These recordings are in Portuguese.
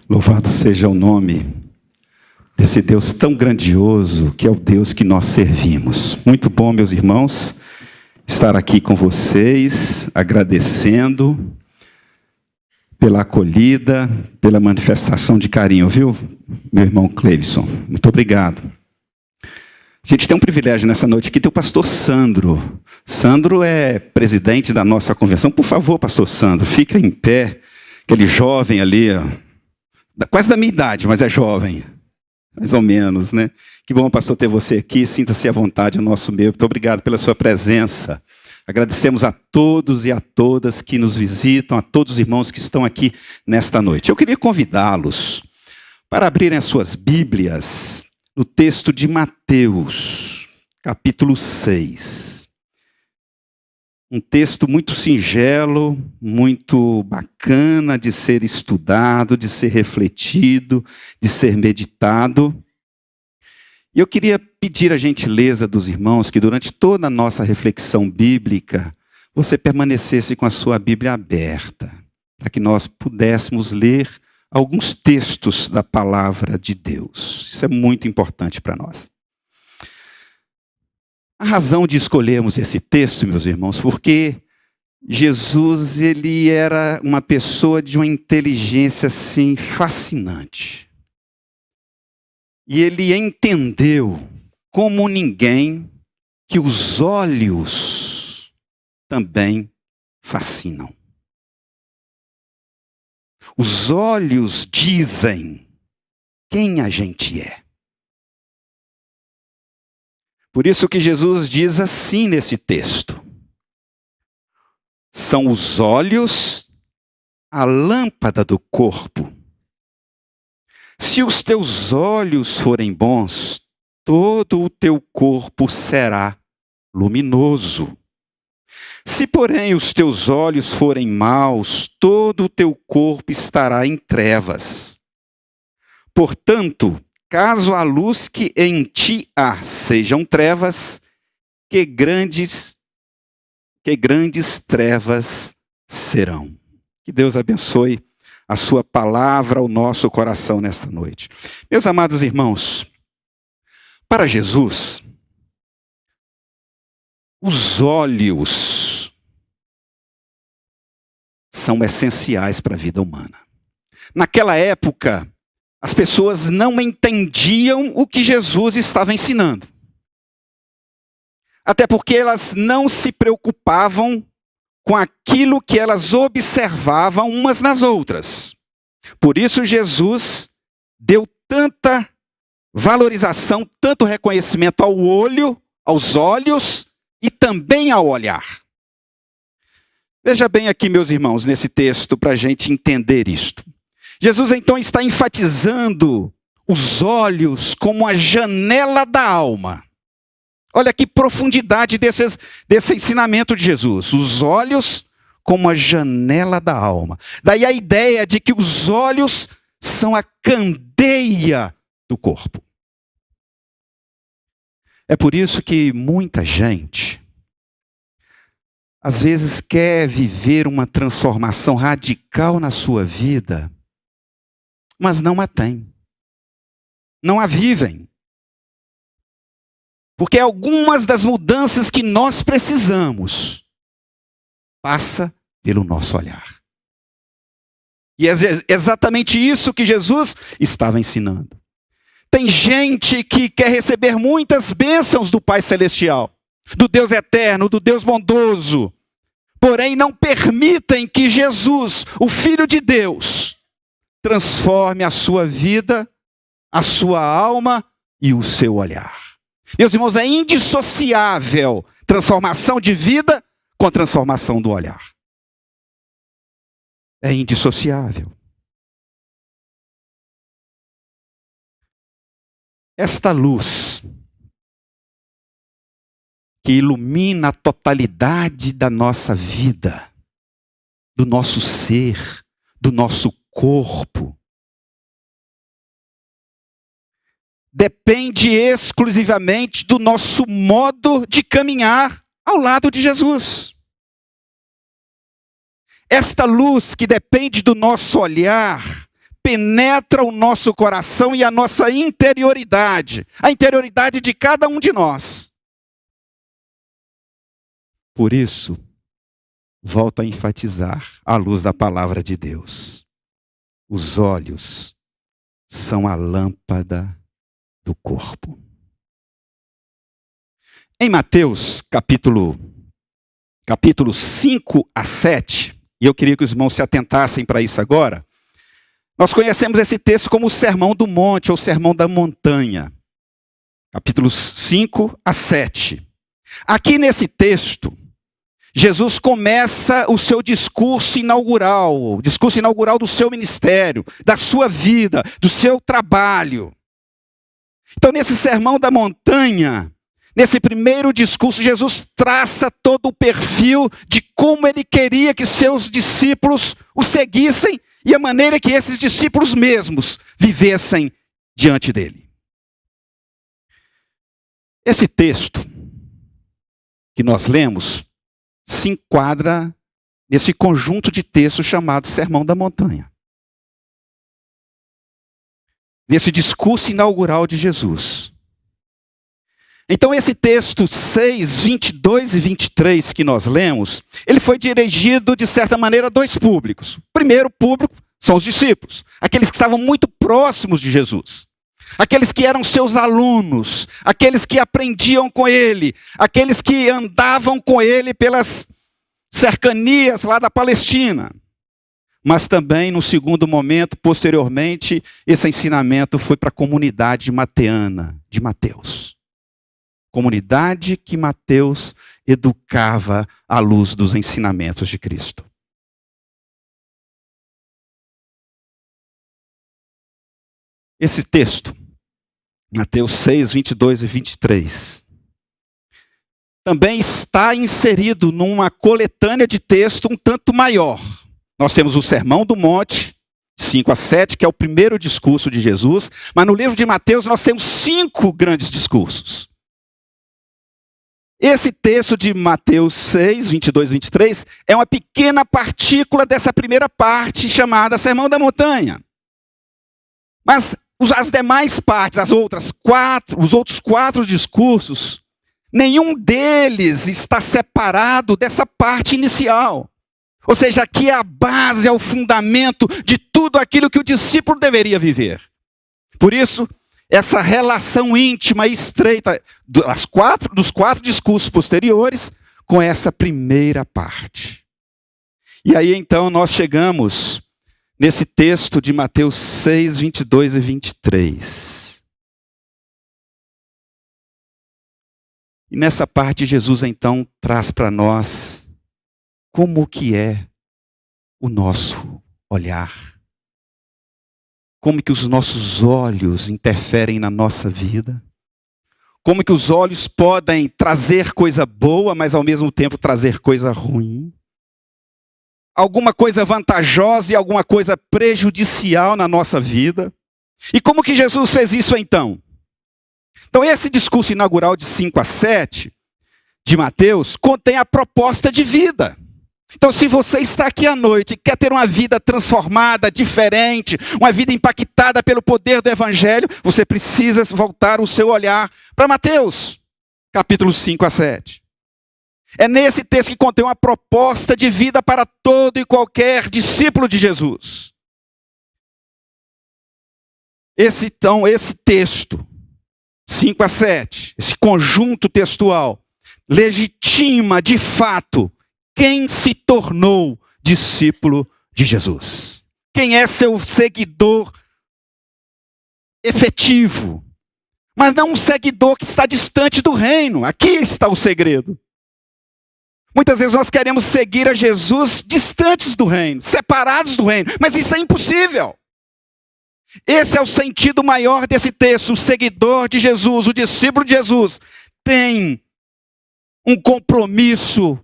Louvado seja o nome desse Deus tão grandioso, que é o Deus que nós servimos. Muito bom, meus irmãos, estar aqui com vocês, agradecendo pela acolhida, pela manifestação de carinho, viu, meu irmão Cleivson? Muito obrigado. A gente tem um privilégio nessa noite aqui, tem o pastor Sandro. Sandro é presidente da nossa convenção. Por favor, pastor Sandro, fica em pé. Aquele jovem ali, ó, quase da minha idade, mas é jovem. Mais ou menos, né? Que bom, pastor, ter você aqui. Sinta-se à vontade no nosso meio. Muito obrigado pela sua presença. Agradecemos a todos e a todas que nos visitam, a todos os irmãos que estão aqui nesta noite. Eu queria convidá-los para abrirem as suas Bíblias no texto de Mateus, capítulo 6. Um texto muito singelo, muito bacana de ser estudado, de ser refletido, de ser meditado. E eu queria pedir a gentileza dos irmãos que durante toda a nossa reflexão bíblica, você permanecesse com a sua Bíblia aberta, para que nós pudéssemos ler alguns textos da palavra de Deus. Isso é muito importante para nós. A razão de escolhermos esse texto, meus irmãos, porque Jesus, ele era uma pessoa de uma inteligência assim fascinante. E ele entendeu como ninguém que os olhos também fascinam. Os olhos dizem quem a gente é. Por isso que Jesus diz assim nesse texto: são os olhos a lâmpada do corpo. Se os teus olhos forem bons, todo o teu corpo será luminoso. Se, porém, os teus olhos forem maus, todo o teu corpo estará em trevas. Portanto, caso a luz que em ti há sejam trevas, que grandes trevas serão. Que Deus abençoe a sua palavra ao nosso coração nesta noite. Meus amados irmãos, para Jesus, os olhos são essenciais para a vida humana. Naquela época, as pessoas não entendiam o que Jesus estava ensinando. Até porque elas não se preocupavam com aquilo que elas observavam umas nas outras. Por isso Jesus deu tanta valorização, tanto reconhecimento ao olho, aos olhos e também ao olhar. Veja bem aqui, meus irmãos, nesse texto, para a gente entender isto. Jesus, então, está enfatizando os olhos como a janela da alma. Olha que profundidade desse ensinamento de Jesus. Os olhos como a janela da alma. Daí a ideia de que os olhos são a candeia do corpo. É por isso que muita gente às vezes quer viver uma transformação radical na sua vida, mas não a tem. Não a vivem. Porque algumas das mudanças que nós precisamos passa pelo nosso olhar. E é exatamente isso que Jesus estava ensinando. Tem gente que quer receber muitas bênçãos do Pai Celestial, do Deus eterno, do Deus bondoso. Porém, não permitem que Jesus, o Filho de Deus, transforme a sua vida, a sua alma e o seu olhar. Meus irmãos, é indissociável transformação de vida com a transformação do olhar. É indissociável. Esta luz que ilumina a totalidade da nossa vida, do nosso ser, do nosso corpo, depende exclusivamente do nosso modo de caminhar ao lado de Jesus. Esta luz que depende do nosso olhar penetra o nosso coração e a nossa interioridade, a interioridade de cada um de nós. Por isso, volto a enfatizar à luz da palavra de Deus. Os olhos são a lâmpada do corpo. Em Mateus, capítulo 5 a 7, e eu queria que os irmãos se atentassem para isso agora, nós conhecemos esse texto como o Sermão do Monte, ou Sermão da Montanha. Capítulos 5 a 7. Aqui nesse texto, Jesus começa o seu discurso inaugural, o discurso inaugural do seu ministério, da sua vida, do seu trabalho. Então, nesse Sermão da Montanha, nesse primeiro discurso, Jesus traça todo o perfil de como ele queria que seus discípulos o seguissem e a maneira que esses discípulos mesmos vivessem diante dele. Esse texto que nós lemos se enquadra nesse conjunto de textos chamado Sermão da Montanha. Nesse discurso inaugural de Jesus. Então esse texto 6, 22 e 23 que nós lemos, ele foi dirigido de certa maneira a dois públicos. O primeiro público são os discípulos, aqueles que estavam muito próximos de Jesus. Aqueles que eram seus alunos, aqueles que aprendiam com ele, aqueles que andavam com ele pelas cercanias lá da Palestina. Mas também, no segundo momento, posteriormente, esse ensinamento foi para a comunidade mateana de Mateus. Comunidade que Mateus educava à luz dos ensinamentos de Cristo. Esse texto, Mateus 6, 22 e 23, também está inserido numa coletânea de texto um tanto maior. Nós temos o Sermão do Monte, 5 a 7, que é o primeiro discurso de Jesus, mas no livro de Mateus nós temos 5 grandes discursos. Esse texto de Mateus 6, 22 e 23, é uma pequena partícula dessa primeira parte chamada Sermão da Montanha. Mas as demais partes, os outros 4 discursos, nenhum deles está separado dessa parte inicial. Ou seja, aqui é a base, é o fundamento de tudo aquilo que o discípulo deveria viver. Por isso, essa relação íntima e estreita dos 4 discursos posteriores com essa primeira parte. E aí então nós chegamos nesse texto de Mateus 6, 22 e 23. E nessa parte Jesus então traz para nós como que é o nosso olhar. Como que os nossos olhos interferem na nossa vida. Como que os olhos podem trazer coisa boa, mas ao mesmo tempo trazer coisa ruim. Alguma coisa vantajosa e alguma coisa prejudicial na nossa vida. E como que Jesus fez isso então? Então esse discurso inaugural de 5 a 7 de Mateus contém a proposta de vida. Então se você está aqui à noite e quer ter uma vida transformada, diferente, uma vida impactada pelo poder do Evangelho, você precisa voltar o seu olhar para Mateus, capítulo 5 a 7. É nesse texto que contém uma proposta de vida para todo e qualquer discípulo de Jesus. Esse texto, 5 a 7, esse conjunto textual, legitima de fato quem se tornou discípulo de Jesus. Quem é seu seguidor efetivo. Mas não um seguidor que está distante do reino. Aqui está o segredo. Muitas vezes nós queremos seguir a Jesus distantes do reino, separados do reino, mas isso é impossível. Esse é o sentido maior desse texto. O seguidor de Jesus, o discípulo de Jesus, tem um compromisso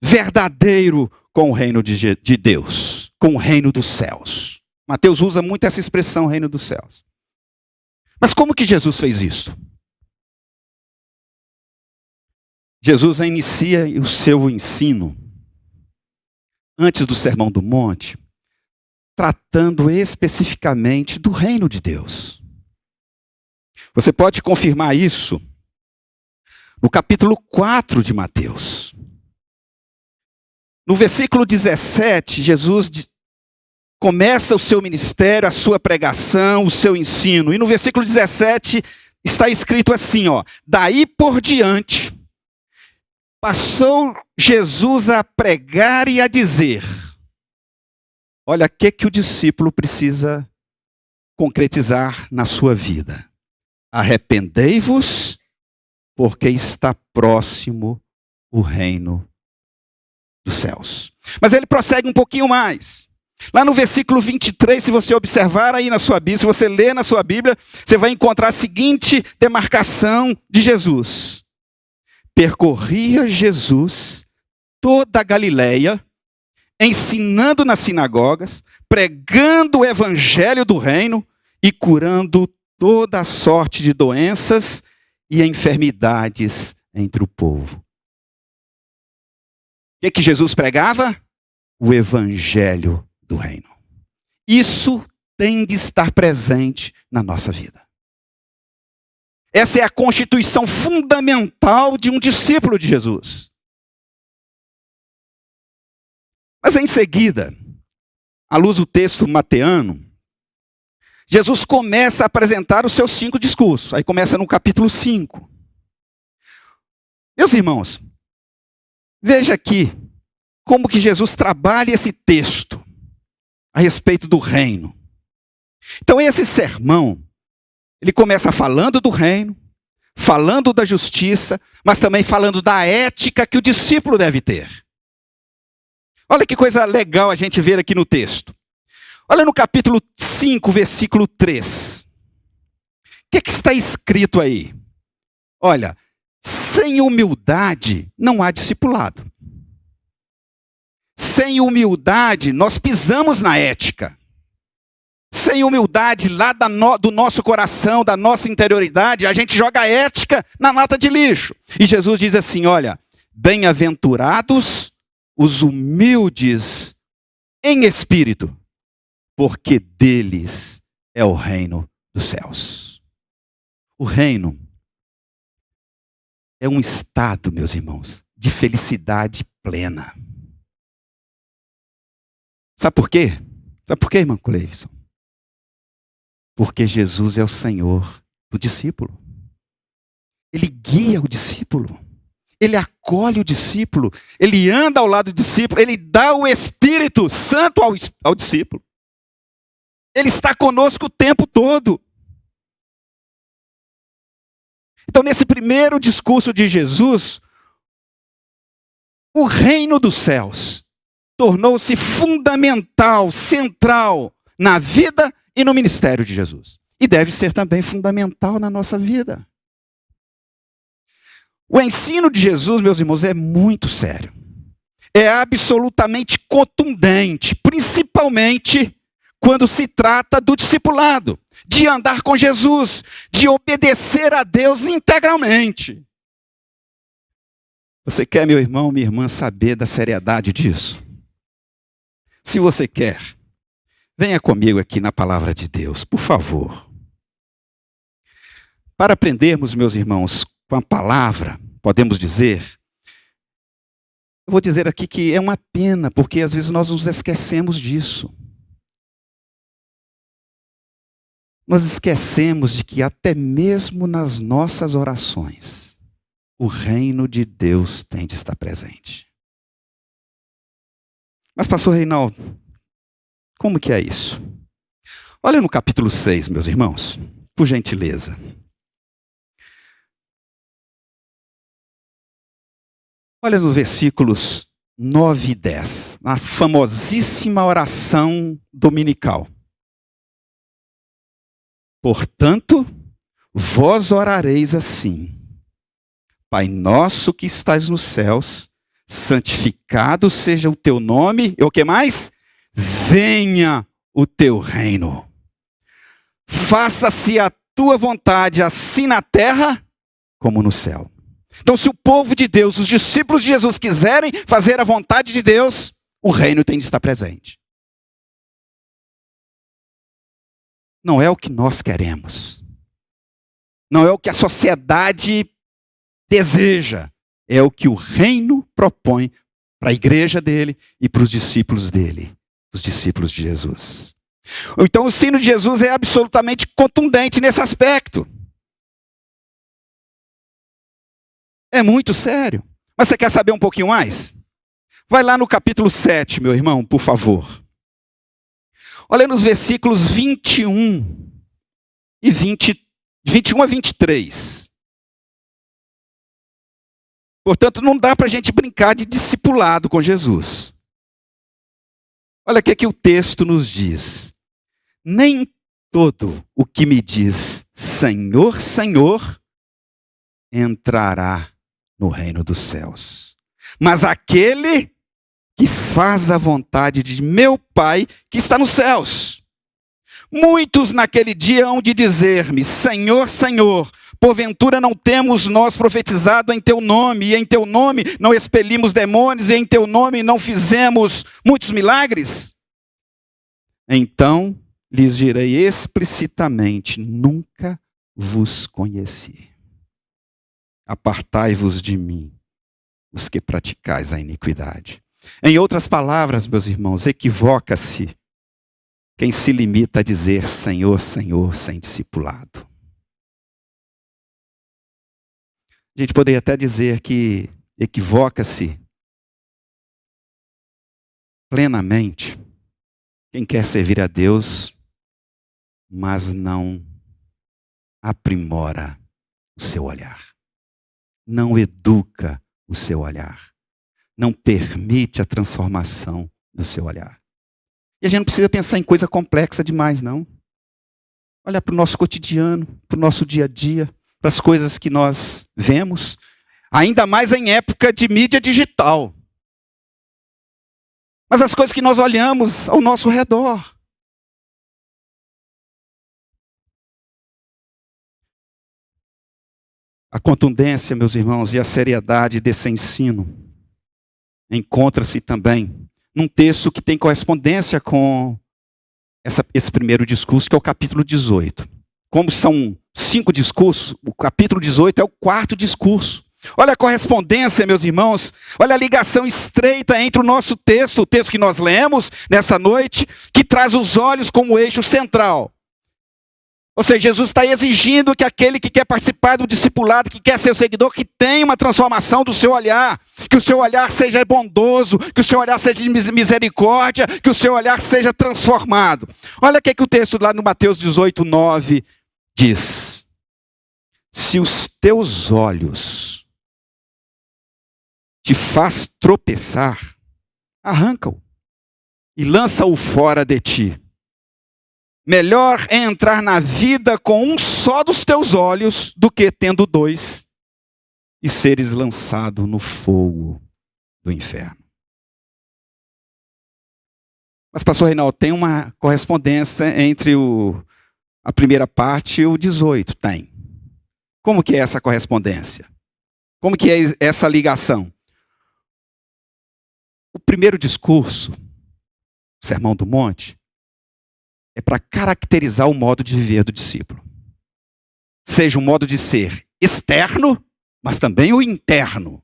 verdadeiro com o reino de Deus, com o reino dos céus. Mateus usa muito essa expressão, reino dos céus. Mas como que Jesus fez isso? Jesus inicia o seu ensino, antes do Sermão do Monte, tratando especificamente do reino de Deus. Você pode confirmar isso no capítulo 4 de Mateus. No versículo 17, Jesus começa o seu ministério, a sua pregação, o seu ensino. E no versículo 17 está escrito assim, ó: daí por diante, passou Jesus a pregar e a dizer. Olha o que o discípulo precisa concretizar na sua vida. Arrependei-vos, porque está próximo o reino dos céus. Mas ele prossegue um pouquinho mais. Lá no versículo 23, se você observar aí na sua Bíblia, se você ler na sua Bíblia, você vai encontrar a seguinte demarcação de Jesus. Percorria Jesus toda a Galileia, ensinando nas sinagogas, pregando o evangelho do reino e curando toda a sorte de doenças e enfermidades entre o povo. O que Jesus pregava? O evangelho do reino. Isso tem de estar presente na nossa vida. Essa é a constituição fundamental de um discípulo de Jesus. Mas em seguida, à luz do texto mateano, Jesus começa a apresentar os seus 5 discursos. Aí começa no capítulo 5. Meus irmãos, veja aqui como que Jesus trabalha esse texto a respeito do reino. Então esse sermão, ele começa falando do reino, falando da justiça, mas também falando da ética que o discípulo deve ter. Olha que coisa legal a gente ver aqui no texto. Olha no capítulo 5, versículo 3. O que está escrito aí? Olha, sem humildade não há discipulado. Sem humildade nós pisamos na ética. Sem humildade lá do nosso coração, da nossa interioridade, a gente joga a ética na lata de lixo. E Jesus diz assim, olha, bem-aventurados os humildes em espírito, porque deles é o reino dos céus. O reino é um estado, meus irmãos, de felicidade plena. Sabe por quê? Sabe por quê, irmão Cleison? Porque Jesus é o Senhor do discípulo. Ele guia o discípulo. Ele acolhe o discípulo. Ele anda ao lado do discípulo. Ele dá o Espírito Santo ao discípulo. Ele está conosco o tempo todo. Então, nesse primeiro discurso de Jesus, o reino dos céus tornou-se fundamental, central na vida e no ministério de Jesus. E deve ser também fundamental na nossa vida. O ensino de Jesus, meus irmãos, é muito sério. É absolutamente contundente, principalmente quando se trata do discipulado, de andar com Jesus, de obedecer a Deus integralmente. Você quer, meu irmão, minha irmã, saber da seriedade disso? Se você quer, venha comigo aqui na palavra de Deus, por favor. Para aprendermos, meus irmãos, com a palavra, podemos dizer, eu vou dizer aqui que é uma pena, porque às vezes nós nos esquecemos disso. Nós esquecemos de que até mesmo nas nossas orações, o reino de Deus tem de estar presente. Mas, pastor Reinaldo, como que é isso? Olha no capítulo 6, meus irmãos, por gentileza. Olha nos versículos 9 e 10, na famosíssima oração dominical. Portanto, vós orareis assim: Pai nosso que estás nos céus, santificado seja o teu nome. E o que mais? Venha o teu reino. Faça-se a tua vontade, assim na terra como no céu. Então, se o povo de Deus, os discípulos de Jesus quiserem fazer a vontade de Deus, o reino tem de estar presente. não é o que nós queremos. Não é o que a sociedade deseja. É o que o reino propõe para a igreja dele e para os discípulos dele, os discípulos de Jesus. Então o ensino de Jesus é absolutamente contundente nesse aspecto. É muito sério. Mas você quer saber um pouquinho mais? Vai lá no capítulo 7, meu irmão, por favor. Olha nos versículos 21 e 21 a 23. Portanto, não dá para a gente brincar de discipulado com Jesus. Olha o que o texto nos diz. Nem todo o que me diz Senhor, Senhor, entrará no reino dos céus. Mas aquele que faz a vontade de meu Pai que está nos céus. Muitos naquele dia hão de dizer-me, Senhor, Senhor, porventura não temos nós profetizado em teu nome, e em teu nome não expelimos demônios, e em teu nome não fizemos muitos milagres? Então lhes direi explicitamente, nunca vos conheci. Apartai-vos de mim, os que praticais a iniquidade. Em outras palavras, meus irmãos, equivoca-se quem se limita a dizer Senhor, Senhor, sem discipulado. A gente poderia até dizer que equivoca-se plenamente quem quer servir a Deus, mas não aprimora o seu olhar. Não educa o seu olhar. Não permite a transformação do seu olhar. E a gente não precisa pensar em coisa complexa demais, não. Olha para o nosso cotidiano, para o nosso dia a dia, para as coisas que nós vemos, ainda mais em época de mídia digital. Mas as coisas que nós olhamos ao nosso redor. A contundência, meus irmãos, e a seriedade desse ensino encontra-se também num texto que tem correspondência com esse primeiro discurso, que é o capítulo 18. Como são 5 discursos, o capítulo 18 é o 4º discurso. Olha a correspondência, meus irmãos, olha a ligação estreita entre o nosso texto, o texto que nós lemos nessa noite, que traz os olhos como eixo central. Ou seja, Jesus está exigindo que aquele que quer participar do discipulado, que quer ser o seguidor, que tenha uma transformação do seu olhar. Que o seu olhar seja bondoso, que o seu olhar seja de misericórdia, que o seu olhar seja transformado. Olha o que o texto lá no Mateus 18, 9 diz. Se os teus olhos te faz tropeçar, arranca-o e lança-o fora de ti. Melhor é entrar na vida com um só dos teus olhos do que tendo 2 e seres lançado no fogo do inferno. Mas, pastor Reinaldo, tem uma correspondência entre a primeira parte e o 18? Tem. Como que é essa correspondência? Como que é essa ligação? O primeiro discurso, o Sermão do Monte, é para caracterizar o modo de viver do discípulo. Seja um modo de ser externo, mas também o interno.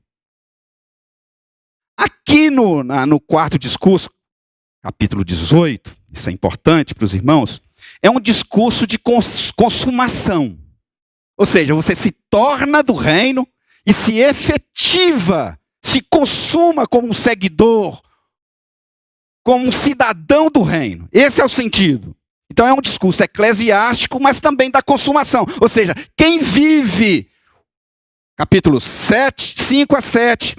Aqui no 4º discurso, capítulo 18, isso é importante para os irmãos, é um discurso de consumação. Ou seja, você se torna do reino e se efetiva, se consuma como um seguidor, como um cidadão do reino. Esse é o sentido. Então é um discurso eclesiástico, mas também da consumação. Ou seja, quem vive, capítulos 5 a 7,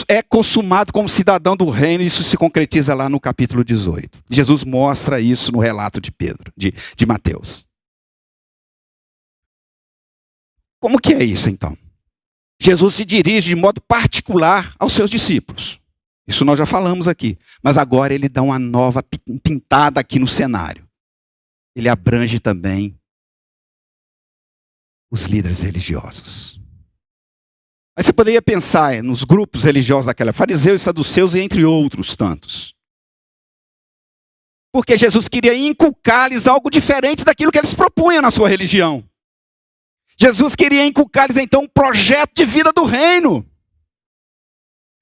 é consumado como cidadão do reino, e isso se concretiza lá no capítulo 18. Jesus mostra isso no relato de Pedro, de Mateus. Como que é isso então? Jesus se dirige de modo particular aos seus discípulos. Isso nós já falamos aqui. Mas agora ele dá uma nova pintada aqui no cenário. Ele abrange também os líderes religiosos. Aí você poderia pensar nos grupos religiosos daquela, fariseus, saduceus e entre outros tantos. Porque Jesus queria inculcar-lhes algo diferente daquilo que eles propunham na sua religião. Jesus queria inculcar-lhes então um projeto de vida do reino,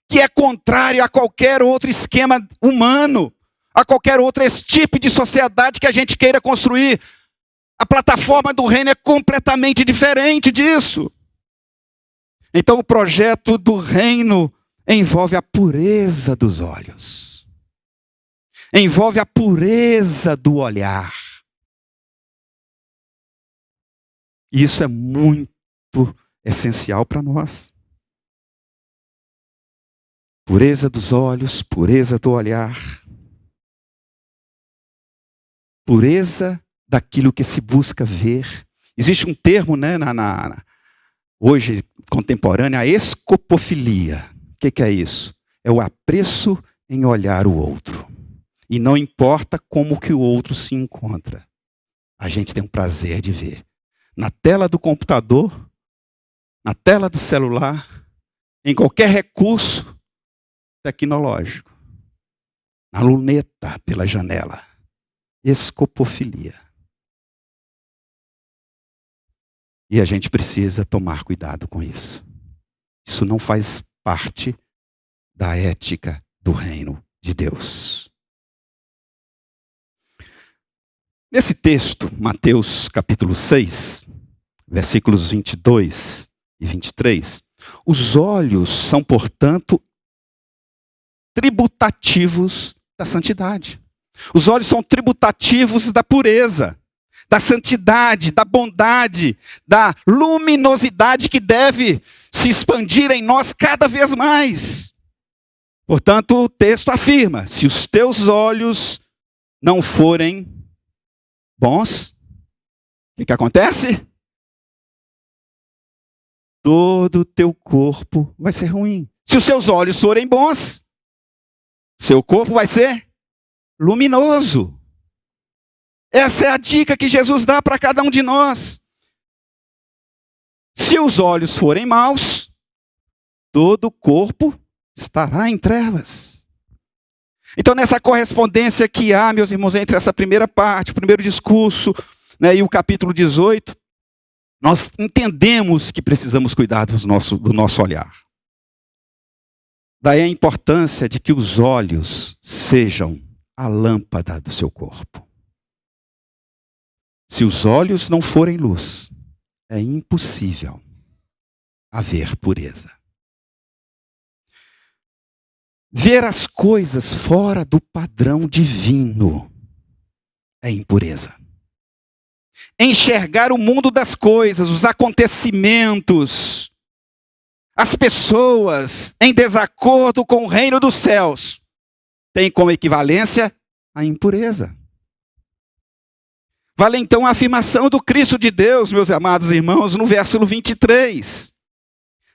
que é contrário a qualquer outro esquema humano, a qualquer outro tipo de sociedade que a gente queira construir. A plataforma do reino é completamente diferente disso. Então o projeto do reino envolve a pureza dos olhos. Envolve a pureza do olhar. E isso é muito essencial para nós. Pureza dos olhos, pureza do olhar. Pureza daquilo que se busca ver. Existe um termo, né, hoje contemporânea, a escopofilia. O que é isso? É o apreço em olhar o outro. E não importa como que o outro se encontra. A gente tem um prazer de ver. Na tela do computador, na tela do celular, em qualquer recurso tecnológico. Na luneta pela janela. Escopofilia. E a gente precisa tomar cuidado com isso. Isso não faz parte da ética do reino de Deus. Nesse texto, Mateus capítulo 6, versículos 22 e 23, os olhos são, portanto, tributativos da santidade. Os olhos são tributativos da pureza, da santidade, da bondade, da luminosidade que deve se expandir em nós cada vez mais. Portanto, o texto afirma: se os teus olhos não forem bons, o que acontece? Todo o teu corpo vai ser ruim. Se os seus olhos forem bons, seu corpo vai ser luminoso. Essa é a dica que Jesus dá para cada um de nós. Se os olhos forem maus, todo o corpo estará em trevas. Então, nessa correspondência que há, meus irmãos, entre essa primeira parte, o primeiro discurso, né, e o capítulo 18, nós entendemos que precisamos cuidar do nosso olhar. Daí a importância de que os olhos sejam a lâmpada do seu corpo. Se os olhos não forem luz, é impossível haver pureza. Ver as coisas fora do padrão divino é impureza. Enxergar o mundo das coisas, os acontecimentos, as pessoas em desacordo com o reino dos céus, tem como equivalência a impureza. Vale então a afirmação do Cristo de Deus, meus amados irmãos, no versículo 23.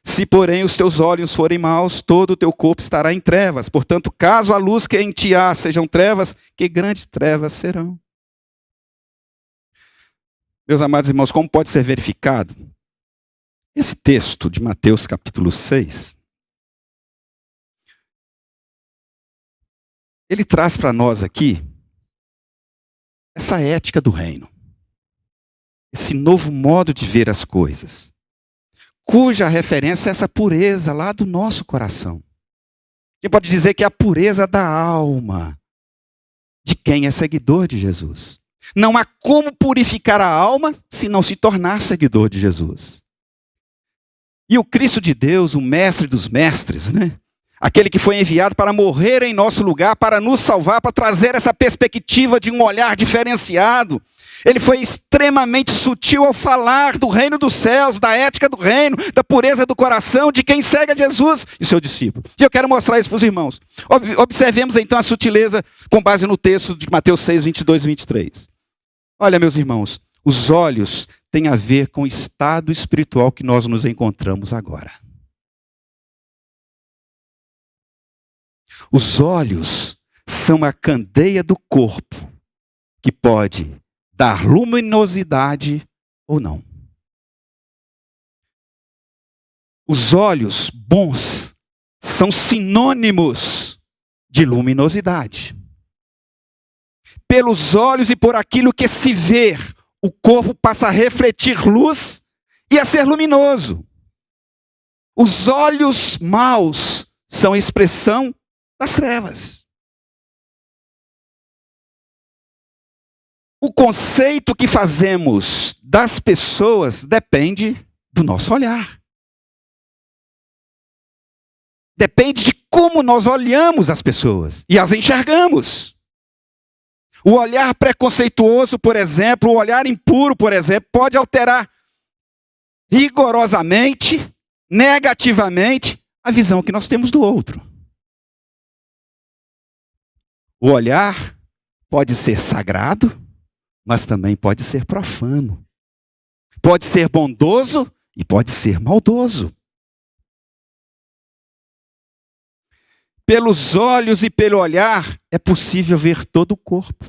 Se, porém, os teus olhos forem maus, todo o teu corpo estará em trevas. Portanto, caso a luz que em ti há sejam trevas, que grandes trevas serão. Meus amados irmãos, como pode ser verificado? Esse texto de Mateus capítulo 6, ele traz para nós aqui essa ética do reino. Esse novo modo de ver as coisas, cuja referência é essa pureza lá do nosso coração. Quem pode dizer que é a pureza da alma de quem é seguidor de Jesus. Não há como purificar a alma se não se tornar seguidor de Jesus. E o Cristo de Deus, o mestre dos mestres, né? Aquele que foi enviado para morrer em nosso lugar, para nos salvar, para trazer essa perspectiva de um olhar diferenciado. Ele foi extremamente sutil ao falar do reino dos céus, da ética do reino, da pureza do coração de quem segue a Jesus e seu discípulo. E eu quero mostrar isso para os irmãos. Observemos então a sutileza com base no texto de Mateus 6, 22 e 23. Olha, meus irmãos, os olhos têm a ver com o estado espiritual que nós nos encontramos agora. Os olhos são a candeia do corpo que pode dar luminosidade ou não. Os olhos bons são sinônimos de luminosidade. pelos olhos e por aquilo que se vê, o corpo passa a refletir luz e a ser luminoso. Os olhos maus são a expressão das trevas. O conceito que fazemos das pessoas depende do nosso olhar. Depende de como nós olhamos as pessoas e as enxergamos. O olhar preconceituoso, por exemplo, o olhar impuro, por exemplo, pode alterar rigorosamente, negativamente, a visão que nós temos do outro. O olhar pode ser sagrado, mas também pode ser profano. Pode ser bondoso e pode ser maldoso. Pelos olhos e pelo olhar é possível ver todo o corpo.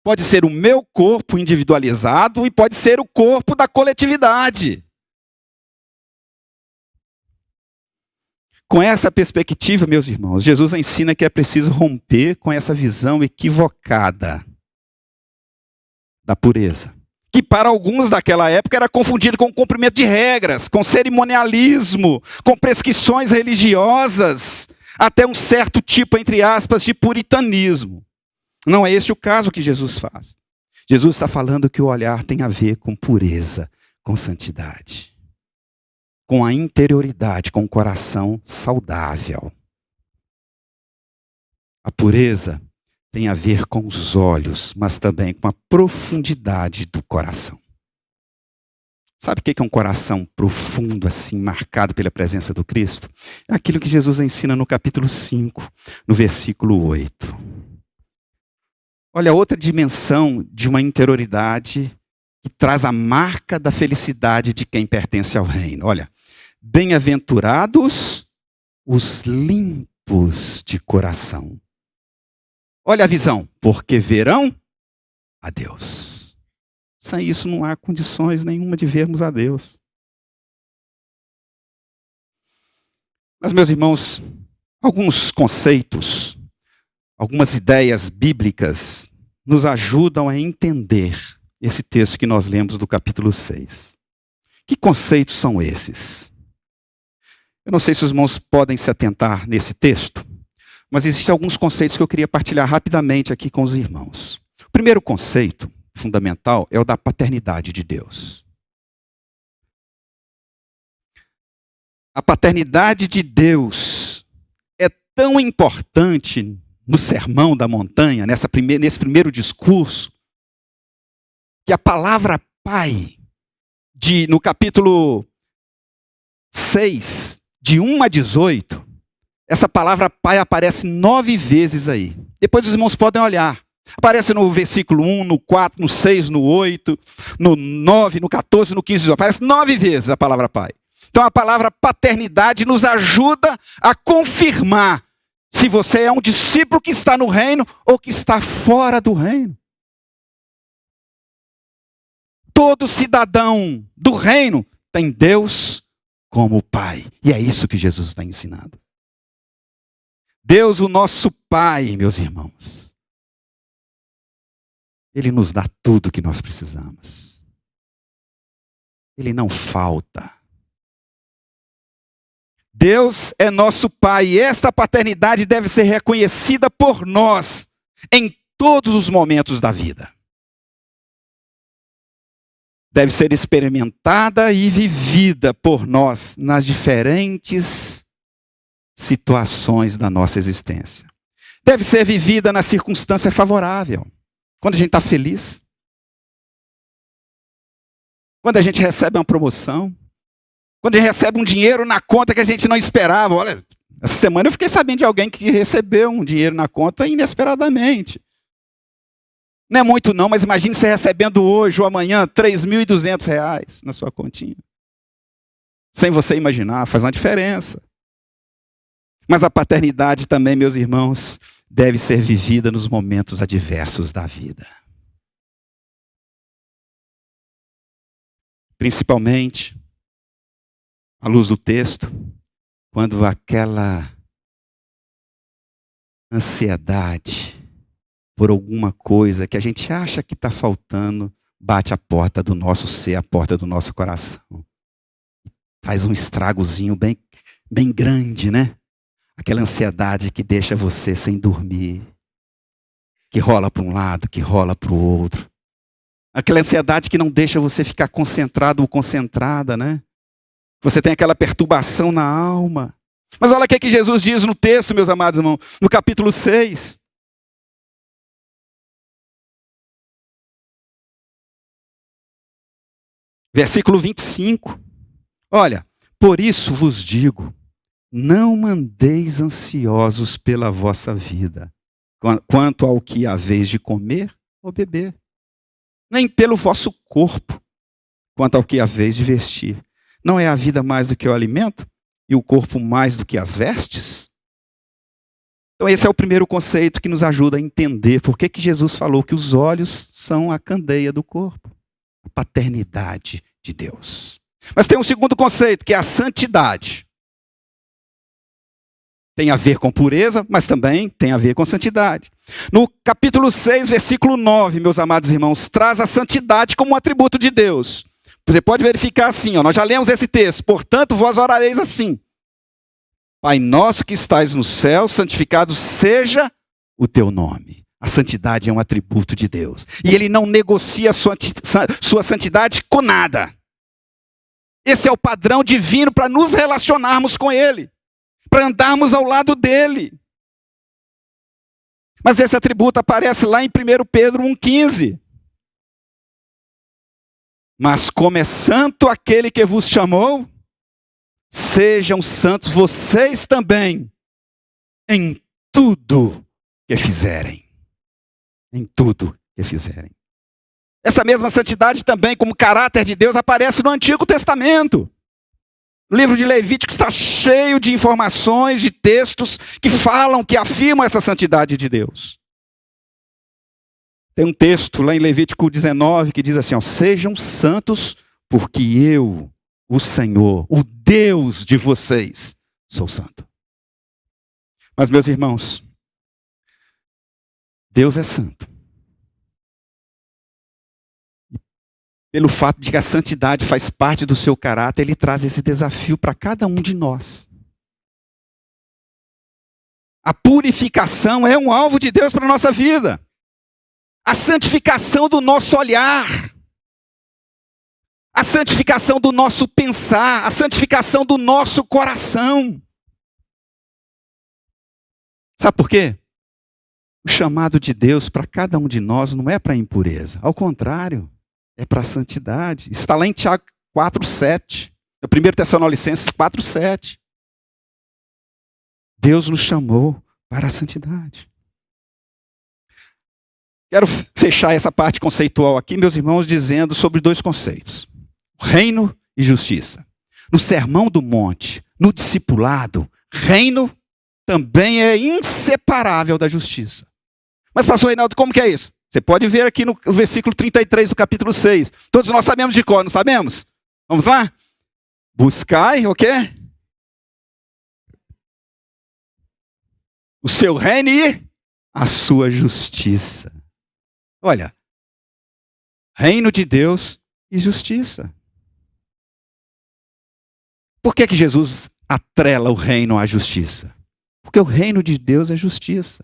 Pode ser o meu corpo individualizado e pode ser o corpo da coletividade. Com essa perspectiva, meus irmãos, Jesus ensina que é preciso romper com essa visão equivocada da pureza, que para alguns daquela época era confundido com o cumprimento de regras, com cerimonialismo, com prescrições religiosas, até um certo tipo, entre aspas, de puritanismo. Não é esse o caso que Jesus faz. Jesus está falando que o olhar tem a ver com pureza, com santidade, com a interioridade, com o coração saudável. A pureza tem a ver com os olhos, mas também com a profundidade do coração. Sabe o que é um coração profundo, assim, marcado pela presença do Cristo? É aquilo que Jesus ensina no capítulo 5, no versículo 8. Olha, outra dimensão de uma interioridade que traz a marca da felicidade de quem pertence ao reino. Olha, bem-aventurados os limpos de coração. Olha a visão, porque verão a Deus. Sem isso não há condições nenhuma de vermos a Deus. Mas, meus irmãos, alguns conceitos, algumas ideias bíblicas nos ajudam a entender esse texto que nós lemos do capítulo 6. Que conceitos são esses? Eu não sei se os irmãos podem se atentar nesse texto, mas existem alguns conceitos que eu queria partilhar rapidamente aqui com os irmãos. O primeiro conceito fundamental é o da paternidade de Deus. A paternidade de Deus é tão importante no Sermão da Montanha, nesse primeiro discurso, que a palavra pai, no capítulo 6, de 1 a 18, essa palavra pai aparece 9 vezes aí. Depois os irmãos podem olhar. Aparece no versículo 1, no 4, no 6, no 8, no 9, no 14, no 15, aparece 9 vezes a palavra pai. Então a palavra paternidade nos ajuda a confirmar se você é um discípulo que está no reino ou que está fora do reino. Todo cidadão do reino tem Deus como Pai. E é isso que Jesus está ensinando. Deus, o nosso Pai, meus irmãos, Ele nos dá tudo o que nós precisamos. Ele não falta. Deus é nosso Pai e esta paternidade deve ser reconhecida por nós em todos os momentos da vida. Deve ser experimentada e vivida por nós nas diferentes situações da nossa existência. Deve ser vivida na circunstância favorável, quando a gente está feliz, quando a gente recebe uma promoção, quando a gente recebe um dinheiro na conta que a gente não esperava. Olha, essa semana eu fiquei sabendo de alguém que recebeu um dinheiro na conta inesperadamente. Não é muito não, mas imagine você recebendo hoje ou amanhã R$3.200 na sua continha. Sem você imaginar, faz uma diferença. Mas a paternidade também, meus irmãos, deve ser vivida nos momentos adversos da vida. Principalmente, à luz do texto, quando aquela ansiedade por alguma coisa que a gente acha que está faltando, bate a porta do nosso ser, a porta do nosso coração. Faz um estragozinho bem, bem grande, né? Aquela ansiedade que deixa você sem dormir, que rola para um lado, que rola para o outro. Aquela ansiedade que não deixa você ficar concentrado ou concentrada, né? Você tem aquela perturbação na alma. Mas olha o que Jesus diz no texto, meus amados irmãos, no capítulo 6. Versículo 25. Olha, por isso vos digo, não andeis ansiosos pela vossa vida, quanto ao que haveis de comer ou beber, nem pelo vosso corpo, quanto ao que haveis de vestir. Não é a vida mais do que o alimento e o corpo mais do que as vestes? Então esse é o primeiro conceito que nos ajuda a entender por que Jesus falou que os olhos são a candeia do corpo, a paternidade de Deus. Mas tem um segundo conceito, que é a santidade. Tem a ver com pureza, mas também tem a ver com santidade. No capítulo 6, versículo 9, meus amados irmãos, traz a santidade como um atributo de Deus. Você pode verificar assim, nós já lemos esse texto. Portanto, vós orareis assim: Pai nosso que estais no céu, santificado seja o teu nome. A santidade é um atributo de Deus. E Ele não negocia a sua santidade com nada. Esse é o padrão divino para nos relacionarmos com Ele, para andarmos ao lado dEle. Mas esse atributo aparece lá em 1 Pedro 1,15. Mas como é santo aquele que vos chamou, sejam santos vocês também, em tudo que fizerem. Em tudo que fizerem. Essa mesma santidade também, como caráter de Deus, aparece no Antigo Testamento. O livro de Levítico está cheio de informações, de textos que falam, que afirmam essa santidade de Deus. Tem um texto lá em Levítico 19 que diz assim, sejam santos porque eu, o Senhor, o Deus de vocês, sou santo. Mas meus irmãos, Deus é santo. Pelo fato de que a santidade faz parte do seu caráter, Ele traz esse desafio para cada um de nós. A purificação é um alvo de Deus para a nossa vida. A santificação do nosso olhar. A santificação do nosso pensar. A santificação do nosso coração. Sabe por quê? O chamado de Deus para cada um de nós não é para impureza. Ao contrário. É para a santidade. Está lá em Tiago 4,7. É o 1 Tessalonicenses 4,7. Deus nos chamou para a santidade. Quero fechar essa parte conceitual aqui, meus irmãos, dizendo sobre dois conceitos. Reino e justiça. No Sermão do Monte, no discipulado, reino também é inseparável da justiça. Mas, pastor Reinaldo, como que é isso? Você pode ver aqui no versículo 33 do capítulo 6. Todos nós sabemos de cor, não sabemos? Vamos lá? Buscai o quê? O seu reino e a sua justiça. Olha, reino de Deus e justiça. Por que Jesus atrela o reino à justiça? Porque o reino de Deus é justiça.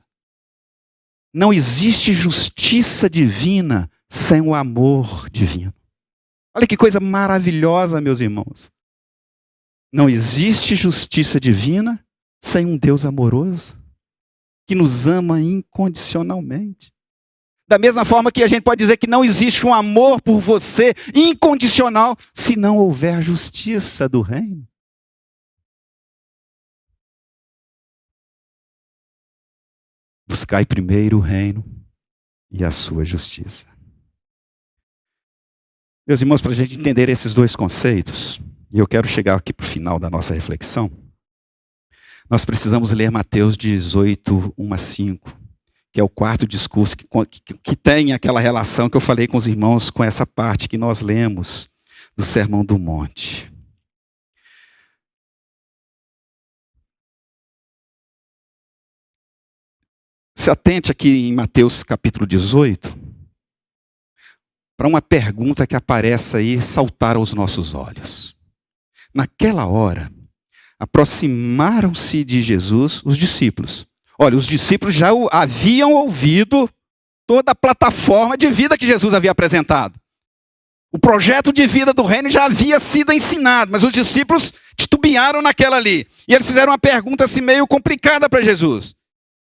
Não existe justiça divina sem o amor divino. Olha que coisa maravilhosa, meus irmãos. Não existe justiça divina sem um Deus amoroso, que nos ama incondicionalmente. Da mesma forma que a gente pode dizer que não existe um amor por você incondicional se não houver justiça do reino. Buscai primeiro o reino e a sua justiça. Meus irmãos, para a gente entender esses dois conceitos, e eu quero chegar aqui para o final da nossa reflexão, nós precisamos ler Mateus 18, 1 a 5, que é o quarto discurso que tem aquela relação que eu falei com os irmãos com essa parte que nós lemos do Sermão do Monte. Se atente aqui em Mateus capítulo 18, para uma pergunta que aparece aí saltar aos nossos olhos. Naquela hora, aproximaram-se de Jesus os discípulos. Olha, os discípulos já haviam ouvido toda a plataforma de vida que Jesus havia apresentado. O projeto de vida do reino já havia sido ensinado, mas os discípulos titubearam naquela ali. E eles fizeram uma pergunta assim meio complicada para Jesus.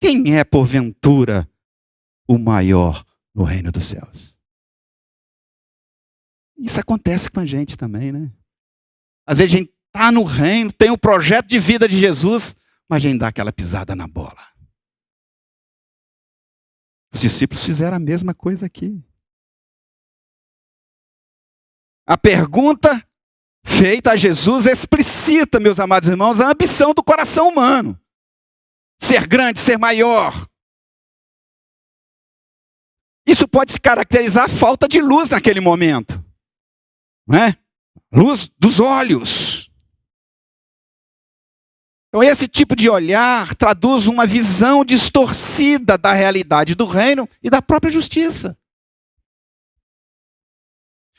Quem é, porventura, o maior no reino dos céus? Isso acontece com a gente também, né? Às vezes a gente está no reino, tem o projeto de vida de Jesus, mas a gente dá aquela pisada na bola. Os discípulos fizeram a mesma coisa aqui. A pergunta feita a Jesus explicita, meus amados irmãos, a ambição do coração humano. Ser grande, ser maior. Isso pode se caracterizar a falta de luz naquele momento. Não é? Luz dos olhos. Então esse tipo de olhar traduz uma visão distorcida da realidade do reino e da própria justiça.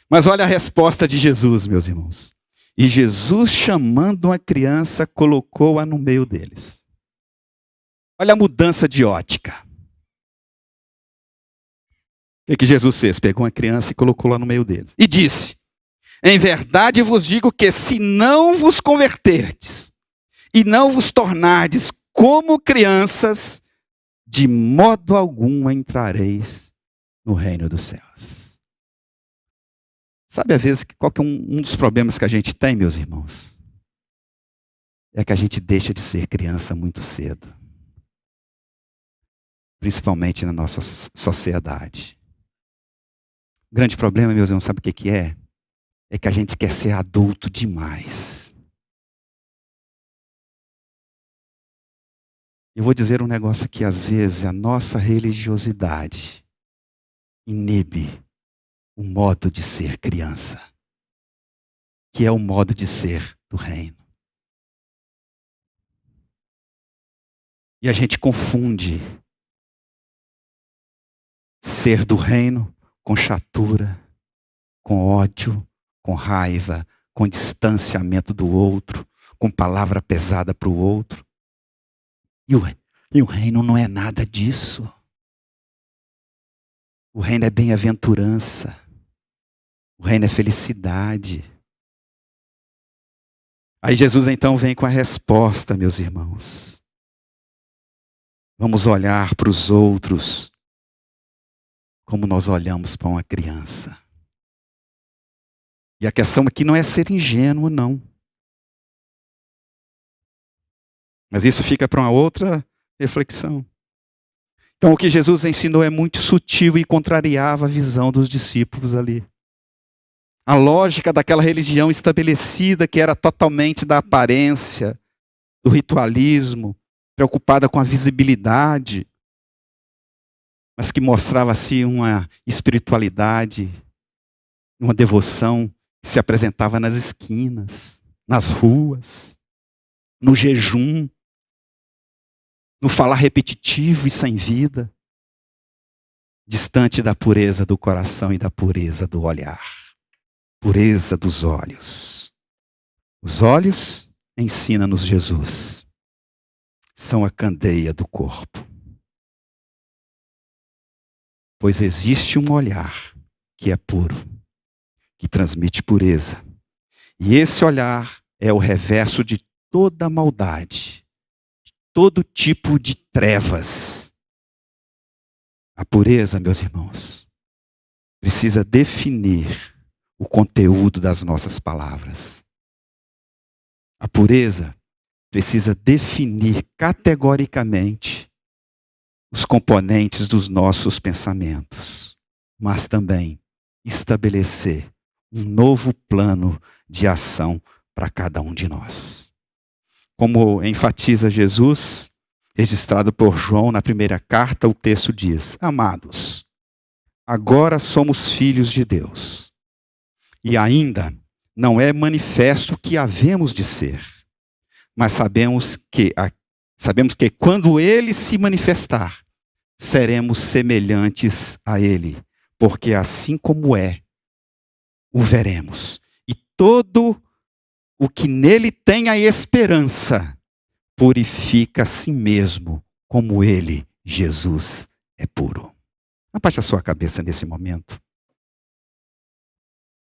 Mas olha a resposta de Jesus, meus irmãos. E Jesus, chamando uma criança, colocou-a no meio deles. Olha a mudança de ótica. O que Jesus fez? Pegou uma criança e colocou-la no meio deles. E disse, em verdade vos digo que se não vos converterdes e não vos tornardes como crianças, de modo algum entrareis no reino dos céus. Sabe, às vezes, qual que é um dos problemas que a gente tem, meus irmãos? É que a gente deixa de ser criança muito cedo. Principalmente na nossa sociedade. O grande problema, meus irmãos, sabe o que é? É que a gente quer ser adulto demais. Eu vou dizer um negócio aqui, às vezes, a nossa religiosidade inibe o modo de ser criança, que é o modo de ser do reino. E a gente confunde ser do reino com chatura, com ódio, com raiva, com distanciamento do outro, com palavra pesada para o outro. E o reino não é nada disso. O reino é bem-aventurança. O reino é felicidade. Aí Jesus então vem com a resposta, meus irmãos. Vamos olhar para os outros como nós olhamos para uma criança. E a questão aqui não é ser ingênuo, não. Mas isso fica para uma outra reflexão. Então o que Jesus ensinou é muito sutil e contrariava a visão dos discípulos ali. A lógica daquela religião estabelecida que era totalmente da aparência, do ritualismo, preocupada com a visibilidade, mas que mostrava assim uma espiritualidade, uma devoção que se apresentava nas esquinas, nas ruas, no jejum, no falar repetitivo e sem vida, distante da pureza do coração e da pureza do olhar, pureza dos olhos. Os olhos, ensina-nos Jesus, são a candeia do corpo. Pois existe um olhar que é puro, que transmite pureza. E esse olhar é o reverso de toda maldade, de todo tipo de trevas. A pureza, meus irmãos, precisa definir o conteúdo das nossas palavras. A pureza precisa definir categoricamente os componentes dos nossos pensamentos, mas também estabelecer um novo plano de ação para cada um de nós. Como enfatiza Jesus, registrado por João na primeira carta, o texto diz: amados, agora somos filhos de Deus, e ainda não é manifesto o que havemos de ser, mas sabemos que quando Ele se manifestar, seremos semelhantes a Ele, porque assim como é, o veremos. E todo o que nele tem a esperança, purifica a si mesmo, como Ele, Jesus, é puro. Abaixe a sua cabeça nesse momento.